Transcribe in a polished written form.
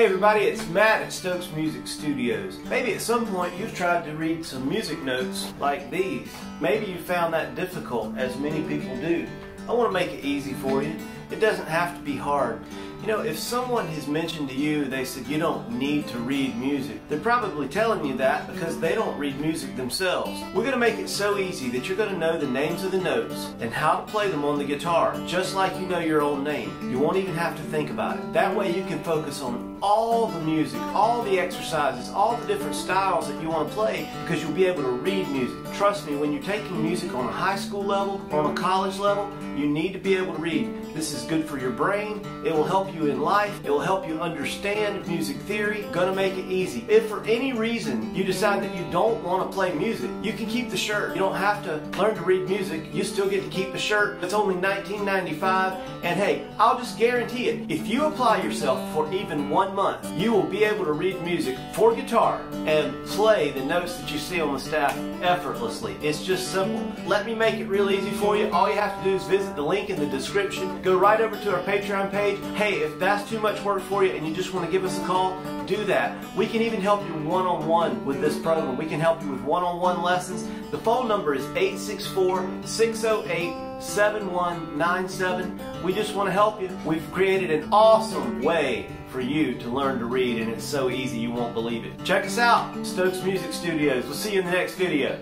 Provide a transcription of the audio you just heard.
Hey everybody, it's Matt at Stokes Music Studios. Maybe at some point you've tried to read some music notes like these. Maybe you found that difficult, as many people do. I want to make it easy for you. It doesn't have to be hard. You know, if someone has mentioned to you, they said you don't need to read music, they're probably telling you that because they don't read music themselves. We're going to make it so easy that you're going to know the names of the notes and how to play them on the guitar, just like you know your own name. You won't even have to think about it. That way you can focus on all the music, all the exercises, all the different styles that you want to play, because you'll be able to read music. Trust me, when you're taking music on a high school level or on a college level, you need to be able to read. This is good for your brain. It will help you in life. It will help you understand music theory. Gonna make it easy. If for any reason you decide that you don't want to play music, you can keep the shirt. You don't have to learn to read music. You still get to keep the shirt. It's only $19.95. And hey, I'll just guarantee it. If you apply yourself for even 1 month, you will be able to read music for guitar and play the notes that you see on the staff effortlessly. It's just simple. Let me make it real easy for you. All you have to do is visit the link in the description. Go right over to our Patreon page. Hey, if that's too much work for you and you just want to give us a call, do that. We can even help you one-on-one with this program. We can help you with one-on-one lessons. The phone number is 864-608-7197. We just want to help you. We've created an awesome way for you to learn to read, and it's so easy you won't believe it. Check us out, Stokes Music Studios. We'll see you in the next video.